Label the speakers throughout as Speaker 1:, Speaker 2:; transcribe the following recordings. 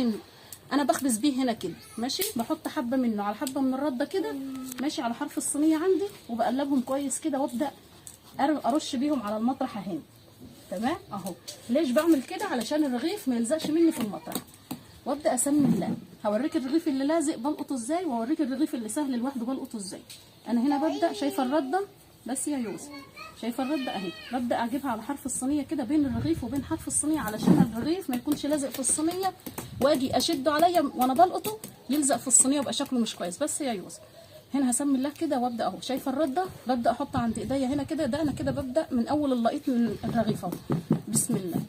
Speaker 1: حبتين انا بخبز بيه هنا كده ماشي. بحط حبه منه على حبه من الرده كده ماشي على حرف الصينيه عندي، وبقلبهم كويس كده، وابدا ارش بيهم على المطرحه هنا. تمام اهو. ليش بعمل كده؟ علشان الرغيف ما يلزقش مني في المطرح. وابدا اسمي الله. هوريك الرغيف اللي لازق بلقطه ازاي، واوريك الرغيف اللي سهل لوحده بلقطه ازاي. انا هنا ببدا، شايفه الرده بس يا يوسف، شايفه الرده اهي، ببدا اجيبها على حرف الصينيه كده بين الرغيف وبين حرف الصينيه، علشان الرغيف ما يكونش لازق في الصينيه واجي اشده عليا وانا بلقطه يلزق في الصينيه ويبقى شكله مش كويس. بس يا يوسف هنا هسمي الله كده وابدا اهو. شايفه الرده ببدا احط عند ايديا هنا كده، ده انا كده ببدا من اول اللقيط من الرغيف اهو. بسم الله.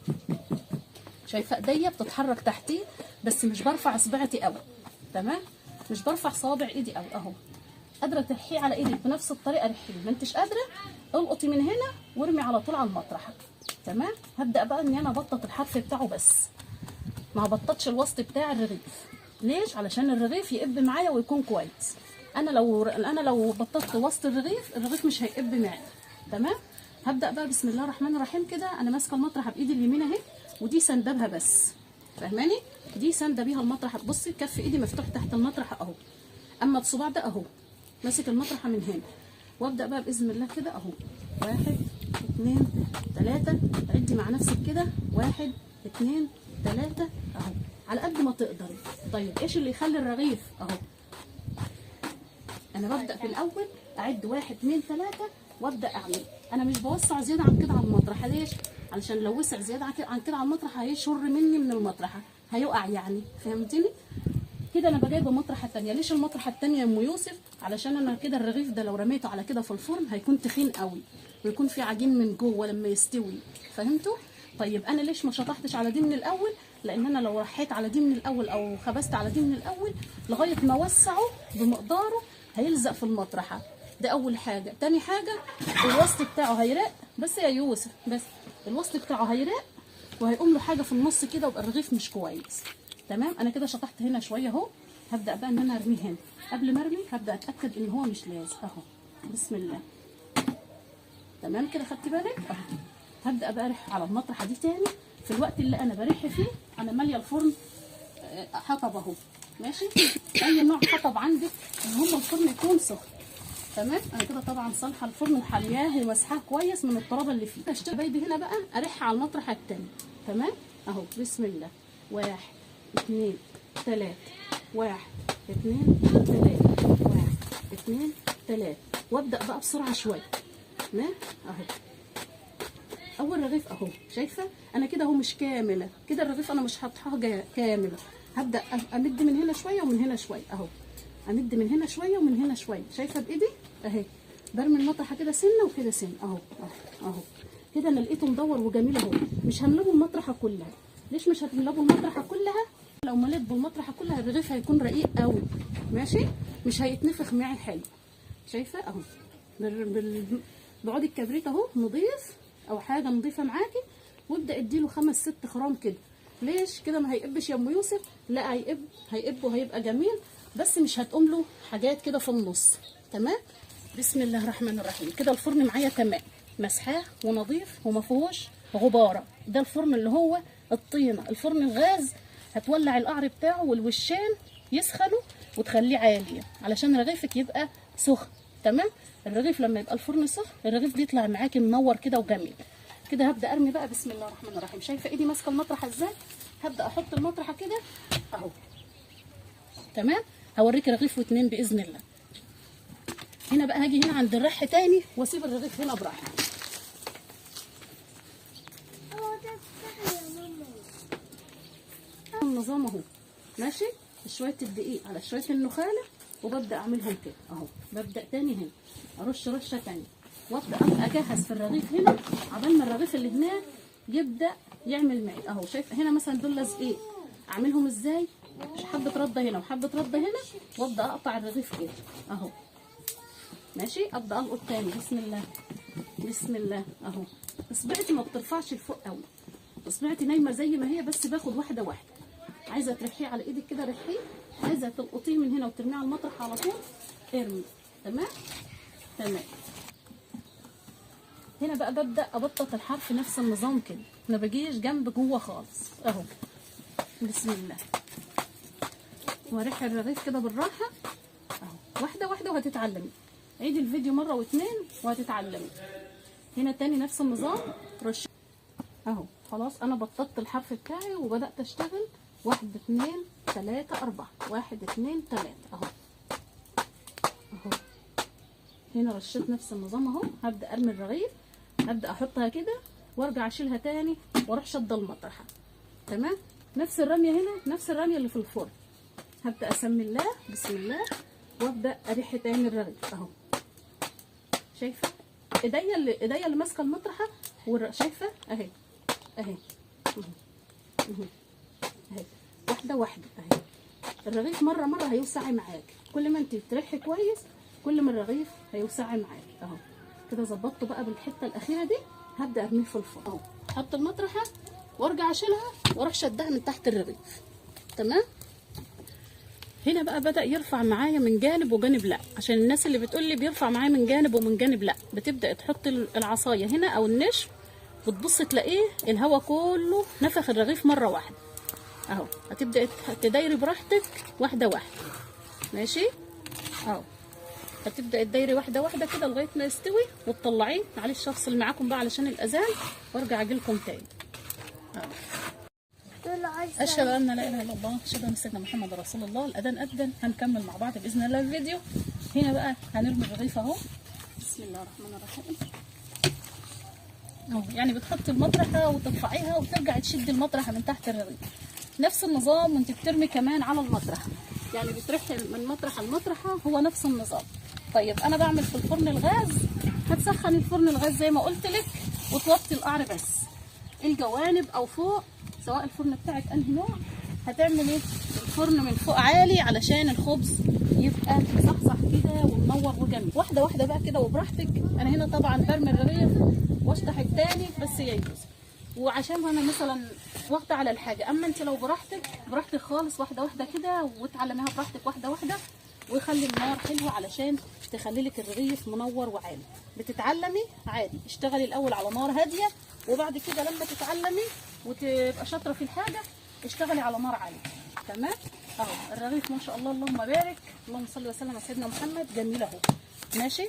Speaker 1: شايفه ايديا بتتحرك تحتيه بس مش برفع اصبعتي قوي. تمام، مش برفع صوابع ايدي قوي اهو. قادره ترحيه على ايدك بنفس الطريقه رحيه، ما انتش قادره القطي من هنا وارمي على طول على المطرحه. تمام. هبدا بقى اني انا ابطط الحرف بتاعه بس، ما هبططش الوسط بتاع الرغيف. ليش؟ علشان الرغيف يقب معايا ويكون كويس. انا لو بططت وسط الرغيف مش هيقب معايا. تمام. هبدا بقى بسم الله الرحمن الرحيم كده. انا ماسكه المطرحه بايدي اليمين اهي، ودي سندبها بس، فاهماني؟ دي سانده بيها المطرحه. بصي كف ايدي مفتوح تحت المطرحه اهو، اما الصباع ده اهو ماسك المطرحه من هنا. وابدا بقى باذن الله كده اهو. 1 2 3. عدي مع نفسك كده 1 2 3 اهو على قد ما تقدري. طيب ايش اللي يخلي الرغيف اهو؟ انا ببدا في الاول اعد 1 2 3 وابدا اعمل. انا مش بوسع زياده عن كده على المطرحه. ليش؟ علشان لو وسع زياده عن كده على المطرحه هيشر مني من المطرحه، هيقع يعني، فهمتني؟ كده انا بجايبه مطرحه ثانيه. ليش المطرحه الثانيه يا ام يوسف؟ علشان انا كده الرغيف ده لو رميته على كده في الفرن هيكون تخين قوي ويكون في عجين من جوه لما يستوي، فهمتوا؟ طيب انا ليش ما شطحتش على دي من الاول؟ لان انا لو رحيت على دي من الاول او خبزت على دي من الاول لغايه ما اوسعه بمقداره هيلزق في المطرحه. ده اول حاجه. تاني حاجه الوسط بتاعه هيرق. بس يا يوسف بس الوسط بتاعه هيرق وهيقوم له حاجه في النص كده ويبقى الرغيف مش كويس. تمام. انا كده شطحت هنا شويه اهو. هبدا بقى ان انا ارميه هنا. قبل ما ارمي هبدا اتاكد ان هو مش لازق اهو. بسم الله. تمام كده، خدتي بالك اهو. هبدا بقى ارح على المطرحه دي تاني. في الوقت اللي انا بريح فيه انا ماليه الفرن حطب اهو ماشي. اي نوع حطب عندك المهم الفرن يكون سخن. تمام. انا كده طبعا صالحه الفرن وحلياه ومسحاه كويس من الترابه اللي فيه. اشتغل بايدي هنا بقى ارح على المطرحه التاني. تمام اهو. بسم الله. 1 2 3 1 2 3 1 2 3 وابدا بقى بسرعه شويه. تمام اهو. اول رغيف اهو. شايفه انا كده اهو مش كامله كده الرغيف، انا مش حاطاها كامله. هبدا امد من هنا شويه ومن هنا شويه اهو. امد من هنا شويه ومن هنا شويه. شايفه بايدي اهي برمي المطرحه كده سنه وكده سنه اهو اهو كده. انا لقيته مدور وجميل اهو. مش هملبه المطرحه كلها. ليش مش هتملبه المطرحه كلها؟ لو مليت بالمطرحه كلها الرغيف هيكون رقيق قوي ماشي، مش هيتنفخ معي حلو. شايفه اهو بعود الكبريت اهو نضيف او حاجه نضيفه معاكي، وابدا اديله 5 6 خرام كده. ليش كده ما هيقبش يا ام يوسف؟ لا هيقب وهيبقى جميل، بس مش هتقوم له حاجات كده في النص. تمام. بسم الله الرحمن الرحيم. كده الفرن معايا تمام، مسحاه ونظيف وما فيهوش غباره. ده الفرن اللي هو الطينه. الفرن الغاز هتولع القعر بتاعه والوشان يسخنوا وتخليه عالي علشان رغيفك يبقى سخن. تمام. الرغيف لما يبقى الفرن سخن الرغيف بيطلع معاكي منور كده وجميل كده. هبدا ارمي بقى. بسم الله الرحمن الرحيم. شايفه ايدي ماسكه المطرحه ازاي؟ هبدا احط المطرحه كده اهو. تمام. هوريكي رغيف واتنين باذن الله. هنا بقى هاجي هنا عند الرح تاني واسيب الرغيف هنا براحته. النظام اهو ماشي. شويه الدقيق على شويه النخاله وببدا اعملهم كده اهو. ببدا تاني هنا ارش رشه تانيه وابدا اجهز في الرغيف هنا عبال ما الرغيف اللي هناك يبدا يعمل معي اهو. شايفه هنا مثلا دول لازقين، اعملهم ازاي؟ حبه رده هنا وحبه رده هنا وابدا اقطع الرغيف كده اهو ماشي. ابدا القط تاني. بسم الله بسم الله اهو. اصبعتي ما بترفعش لفوق قوي، اصبعتي نايمه زي ما هي، بس باخد واحده واحده. عايزه ترحيه على ايدك كده رحيه، عايزه تلقطيه من هنا وترميه على المطرح على طول ارمي. تمام تمام. هنا بقى ببدا ابطط الحرف نفس النظام كده، ما بجيش جنب جوه خالص اهو. بسم الله واريح الرغيف كده بالراحه اهو، واحده واحده وهتتعلمي. عيدي الفيديو مره واتنين وهتتعلمي. هنا تاني نفس النظام، رش اهو. خلاص انا بططت الحرف بتاعي وبدات اشتغل. 1 2 3 4 1 2 3 اهو اهو. هنا رشيت نفس النظام اهو. هبدا ارمي الرغيف، ابدا احطها كده وارجع اشيلها تاني واروح شده المطرحه. تمام. نفس الرميه هنا، نفس الرميه اللي في الفرن. هبدا اسمي الله، بسم الله، وابدا اريح تاني الرغيف اهو. شايفه ايديا اللي ماسكه المطرحه شايفه اهي اهي اهي، واحده واحده اهي. الرغيف مره مره هيوسعي معاكي. كل ما انت تريحي كويس كل ما الرغيف هيوسعي معاكي اهو. كده ظبطته بقى بالحته الاخيره دي. هبدا ارميه في الفرن اهو. احط المطرحه وارجع اشيلها واروح شدها من تحت الرغيف. تمام. هنا بقى بدأ يرفع معايا من جانب وجانب لا، عشان الناس اللي بتقول لي بيرفع معايا من جانب ومن جانب لا. بتبدأ تحط العصايه هنا او النشف، بتبص تلاقيه الهواء كله نفخ الرغيف مره واحده اهو. هتبدأ تدايري براحتك واحده واحده، ماشي اهو. هتبدأ تدايري واحده واحده كده لغايه ما يستوي وتطلعيه. معلش افصل معاكم بقى علشان الاذان وارجع اجيلكم تاني اهو. اشهد ان لا اله الا الله، اشهد ان سيدنا محمد رسول الله. الاذان اذن، هنكمل مع بعض باذن الله الفيديو. هنا بقى هنرمي الرغيف اهو. بسم الله الرحمن الرحيم اهو. يعني بتحطي المطرحه وترفعيها وترجعي تشدي المطرحه من تحت الرغيف. نفس النظام وانت بترمي كمان على المطرحه، يعني بترحي من مطرحه لمطرحه، هو نفس النظام. طيب انا بعمل في الفرن الغاز. هتسخن الفرن الغاز زي ما قلت لك وتوطي القعر بس، الجوانب او فوق، سواء الفرن بتاعك انهي نوع. هتعمل ايه؟ الفرن من فوق عالي علشان الخبز يبقى صحصح كده ومنور وجميل. واحده واحده بقى كده وبراحتك. انا هنا طبعا برمي الرغيف وافتح التاني بس يجوز، وعشان انا مثلا واخده على الحاجه. اما انت لو براحتك خالص، واحده واحده كده وتعلميها براحتك واحده واحده. ويخلي النار حلوه علشان تخلي لك الرغيف منور وعالي. بتتعلمي عادي، اشتغلي الاول على نار هاديه، وبعد كده لما تتعلمي وتبقى شاطره في الحاجه اشتغلي على نار عاليه. تمام اهو. الرغيف ما شاء الله اللهم بارك، اللهم صل وسلم على سيدنا محمد. جميل اهو، ماشي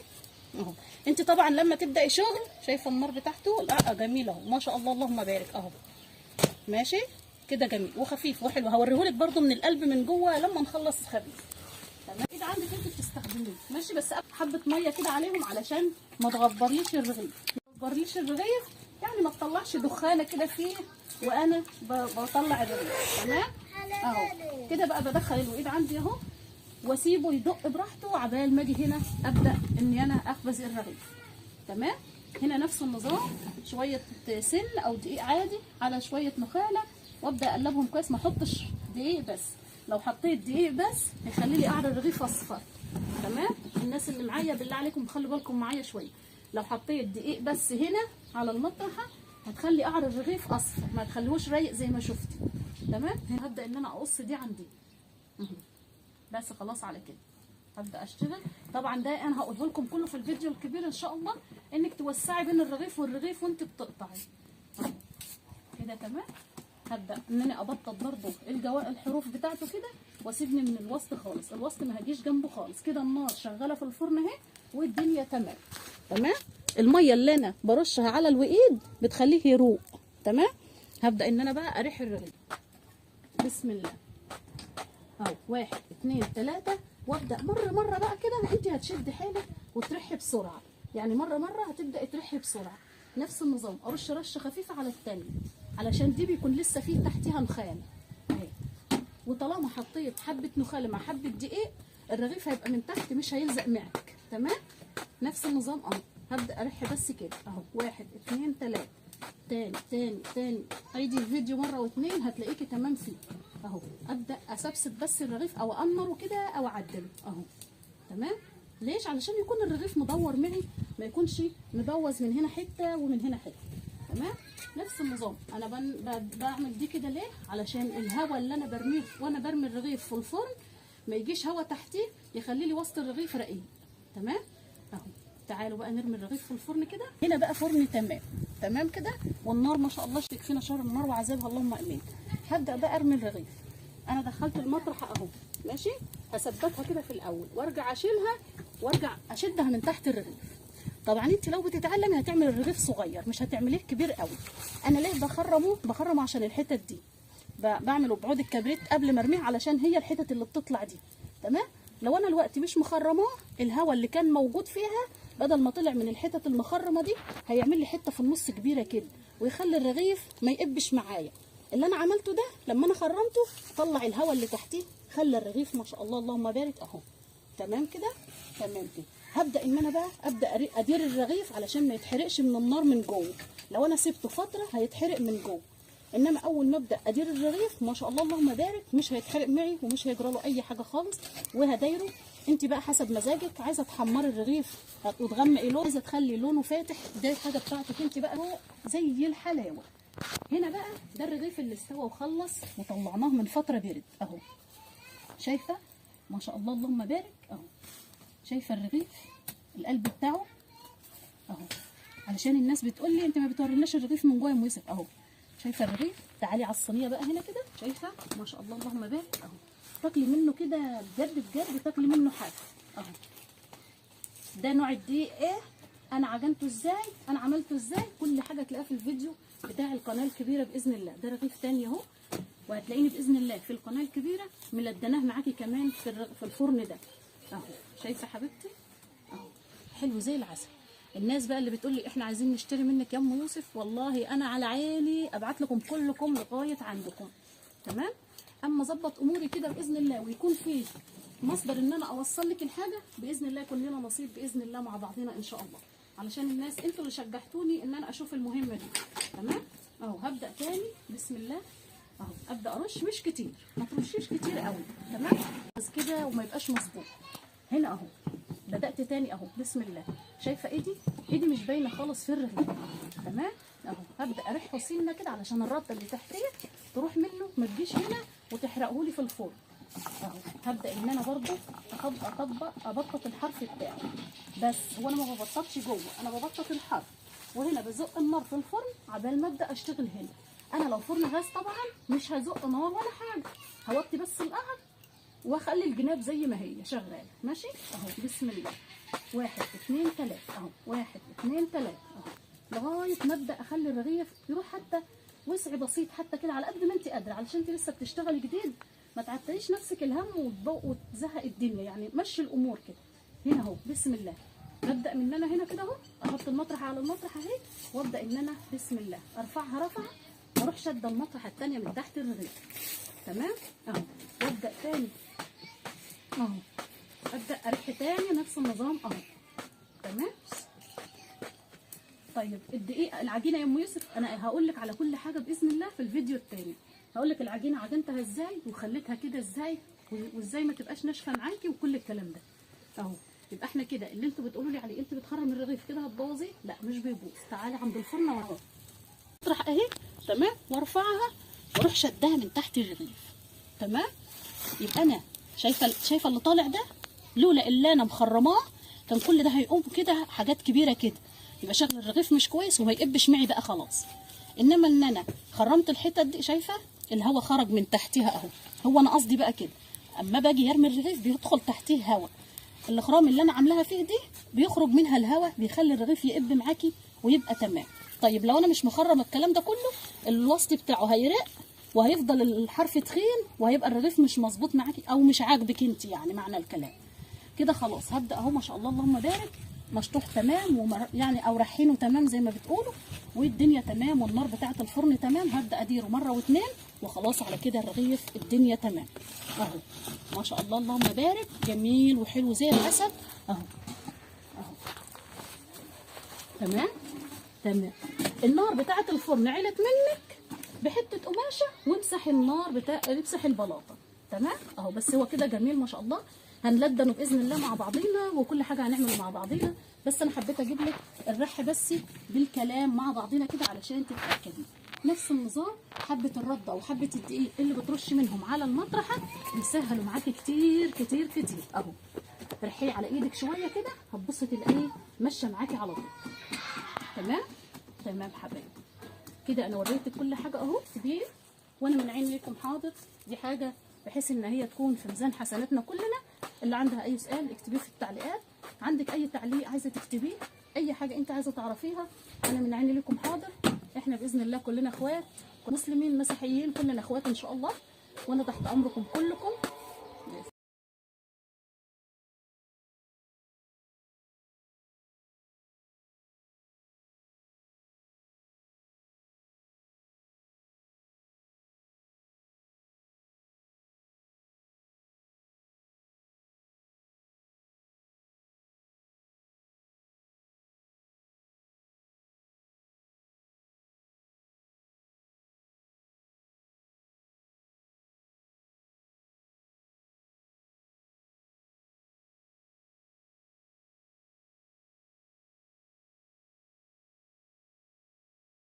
Speaker 1: اهو. انت طبعا لما تبداي شغل شايفه النار بتاعته، لا جميل اهو ما شاء الله اللهم بارك اهو. ماشي كده جميل وخفيف وحلو. هوريهولك برده من القلب من جوه لما نخلص خبيث. تمام. كده عندك انت بتستخدميه ماشي، بس حبه ميه كده عليهم علشان ما تغبرليش الرغيف. ما تغبرليش الرغيف يعني ما تطلعش دخانه كده فيه وانا بطلع الرغيف. تمام اهو. كده بقى بدخل الوقيد عندي اهو واسيبه يدق براحته عبال ما اجي هنا ابدا اني انا اخبز الرغيف. تمام. هنا نفس النظام، شويه سن او دقيق عادي على شويه نخاله، وابدا اقلبهم كويس. ما احطش دقيق بس، لو حطيت دقيق بس هيخلي لي قعر الرغيف اصفر. تمام. الناس اللي معايا بالله عليكم خلوا بالكم معايا شويه. لو حطيت دقيق بس هنا على المطرحه هتخلي قعر الرغيف اصفر، ما تخليهوش رايق زي ما شفتي. تمام. هبدا ان انا اقص دي عن دي بس خلاص. على كده هبدا اشتغل. طبعا ده انا هقوله لكم كله في الفيديو الكبير ان شاء الله، انك توسعي بين الرغيف والرغيف وانت بتقطعي كده. تمام. هبدا ان انا ابطط برده الحروف بتاعته كده واسيبني من الوسط خالص. الوسط ما هجيش جنبه خالص. كده النار شغاله في الفرن اهي والدنيا تمام. تمام. الميه اللي انا برشها على الوقيد بتخليه يروق. تمام. هبدا ان انا بقى اريح الرغيف. بسم الله اهو. 1 2 3 وابدا مره بقى كده. انت هتشدي حيلك وترحي بسرعه، يعني مره هتبداي ترحي بسرعه. نفس النظام، ارش رشه خفيفه على الثانيه علشان دي بيكون لسه فيه تحتيها نخال اهي. وطالما حطيت حبه نخاله مع حبه دقيق الرغيف هيبقى من تحت مش هيلزق معك. تمام. نفس النظام اهو. هبدا ارح بس كده اهو. 1 2 3 تاني. عيدي الفيديو مره واتنين هتلاقيكي تمام فيه اهو. ابدا اسبسب بس الرغيف او امره كده او اعدله اهو. تمام. ليش؟ علشان يكون الرغيف مدور معي، ما يكونش مبوز من هنا حته ومن هنا حته. تمام. نفس النظام انا بعمل دي كده ليه؟ علشان الهواء اللي انا برميه وانا برمي الرغيف في الفرن ما يجيش هواء تحتيه يخلي لي وسط الرغيف رقيق. تمام اهو. تعالوا بقى نرمي الرغيف في الفرن كده. هنا بقى فرن تمام كده، والنار ما شاء الله يكفينا شر النار وعذابها اللهم امين. هبدا بقى ارمي الرغيف. انا دخلت المطرحه اهو ماشي، هثبتها كده في الاول وارجع اشيلها وارجع اشدها من تحت الرغيف. طبعا انت لو بتتعلمي هتعمل الرغيف صغير مش هتعمليه كبير قوي. انا ليه بخرمه عشان الحتت دي بعمله بعود الكبريت قبل ما ارميه علشان هي الحتت اللي بتطلع دي. تمام. لو انا الوقت مش مخرماه الهواء اللي كان موجود فيها بدل ما طلع من الحتت المخرمه دي هيعمل لي حته في النص كبيره كده ويخلي الرغيف ما يقبش معايا. اللي انا عملته ده لما انا خرمته طلع الهواء اللي تحتيه خلى الرغيف ما شاء الله اللهم بارك اهو. تمام كده. تمام كده. هبدا ان انا بقى ادير الرغيف علشان ما يتحرقش من النار من جوه. لو انا سبته فتره هيتحرق من جوه، انما اول ما ابدا ادير الرغيف ما شاء الله اللهم بارك مش هيتحرق معي ومش هيجرى له اي حاجه خالص. وهدايره انت بقى حسب مزاجك، عايزه تحمري الرغيف وتغمقي لونه، عايزه تخلي لونه فاتح، دي حاجه بتاعتك انت بقى. هو زي الحلاوه. هنا بقى ده الرغيف اللي استوى وخلص وطلعناه من فتره برد اهو. شايفه ما شاء الله اللهم بارك اهو. شايفه الرغيف القلب بتاعه اهو، علشان الناس بتقول لي انت ما بتوريناش الرغيف من جوه يا ام يوسف اهو. شايفه الرغيف؟ تعالي على الصينيه بقى هنا كده. شايفه ما شاء الله اللهم بارك اهو. تاكلي منه كده بجد بجد، تاكلي منه حاف اهو. ده نوع الدقيق ايه، انا عجنته ازاي، انا عملته ازاي، كل حاجه تلاقيها في الفيديو بتاع القناه الكبيره باذن الله. ده رغيف تاني اهو، وهتلاقيني باذن الله في القناه الكبيره ملدناه معاكي كمان في الفرن ده اهو. شايفه حبيبتي اهو، حلو زي العسل. الناس بقى اللي بتقول لي احنا عايزين نشتري منك يا ام يوسف، والله انا على عيني ابعت لكم كلكم لغايه عندكم. تمام. اما اظبط اموري كده باذن الله ويكون في مصدر ان انا اوصل لك الحاجه باذن الله، يكون لنا نصيب باذن الله مع بعضنا ان شاء الله، علشان الناس انتوا اللي شجعتوني ان انا اشوف المهمه دي. تمام اهو. هبدا تاني بسم الله اهو. ابدا ارش مش كتير، ما ترشيش كتير قوي. تمام بس كده وما يبقاش مظبوط. هنا اهو بدات تاني اهو بسم الله. شايفه ايدي مش باينه خالص في الرغيف. تمام اهو. هبدا اريحه سنه كده علشان الرده اللي تحتيه تروح منه ما تجيش هنا وتحرقه لي في الفرن اهو. هبدا ان انا برده ابطط الحرف بتاعي، بس هو انا ما ببططش جوه، انا ببطط الحرف وهنا بزق النار في الفرن عبال ما ابدا اشتغل هنا. انا لو فرن غاز طبعا مش هزق نار ولا حاجه، هوطي بس القعر واخلي الجناب زي ما هي شغاله. ماشي اهو بسم الله. 1 2 3 اهو. 1 2 3 اهو لغايه ما ابدا اخلي الرغيف يروح حتى وسع بسيط حتى كده على قد ما انت قادره، علشان انت لسه بتشتغلي جديد ما تعتريش نفسك الهم وتزهق الدنيا، يعني مشي الامور كده. هنا اهو بسم الله. ببدا من انا هنا كده اهو، احط المطرحه على المطرحه اهي وابدا ان انا بسم الله ارفعها رفعه واروح شاده المطرحه الثانيه من تحت الرغيف. تمام اهو. وابدا تاني اهو، ابدا ارح تاني نفس النظام اهو. تمام. طيب الدقيق العجينه يا ام يوسف انا هقول لك على كل حاجه باذن الله في الفيديو التاني. هقول لك العجينه عجنتها ازاي وخليتها كده ازاي وازاي ما تبقاش ناشفه معاكي وكل الكلام ده اهو. يبقى احنا كده اللي انتوا بتقولوا لي عليه انت بتخرم الرغيف كده هتبوظيه، لا مش بيبوظ. تعالي عند الفرن واهو اطرح اهي. تمام. وارفعها واروح شدها من تحت الرغيف. تمام. يبقى انا شايفه اللي طالع ده لولا اللي انا مخرماه كان كل ده هيقوم كده حاجات كبيره كده، يبقى شغل الرغيف مش كويس وما يقبش معي بقى خلاص. انما ان انا خرمت الحتت دي شايفه الهواء خرج من تحتها اهو. هو انا قصدي بقى كده اما باجي ارمي الرغيف بيدخل تحتيه هواء، الاخرام اللي انا عاملاها فيه دي بيخرج منها الهواء بيخلي الرغيف يقب معاكي ويبقى تمام. طيب لو انا مش مخرم الكلام ده كله الوسط بتاعه هيرق وهيفضل الحرف تخين وهيبقى الرغيف مش مظبوط معاكي او مش عاجبك انت، يعني معنى الكلام كده. خلاص هبدا اهو ما شاء الله اللهم بارك مشطوح تمام يعني او رحينه تمام زي ما بتقولوا والدنيا تمام والنار بتاعه الفرن تمام. هبدا اديره مره واثنين وخلاص على كده الرغيف الدنيا تمام اهو ما شاء الله اللهم بارك جميل وحلو زي العسل اهو اهو. تمام تمام. النار بتاعه الفرن علت منك بحته قماشه وامسح النار امسح البلاطه. تمام اهو. بس هو كده جميل ما شاء الله. هنلدنه باذن الله مع بعضينا وكل حاجه هنعمله مع بعضينا، بس انا حبيت اجيب لك الرح بس بالكلام مع بعضينا كده علشان تتاكدي. نفس النظام حبه الرده وحبه الدقيق اللي بترش منهم على المطرحه بيسهلوا معاكي كتير كتير كتير اهو. رحيه على ايدك شويه كده هتبصي تلاقيه ماشيه معاكي على طول. تمام تمام حبايبي. كده انا وريتك كل حاجه اهو كبير وانا من عين ليكم حاضر. دي حاجه بحيث ان هي تكون في ميزان حسناتنا كلنا. اللي عندها اي سؤال اكتبيه في التعليقات، عندك اي تعليق عايزه تكتبيه، اي حاجه انت عايزه تعرفيها انا من عيني لكم حاضر. احنا باذن الله كلنا اخوات، مسلمين مسيحيين كلنا اخوات ان شاء الله، وانا تحت امركم كلكم.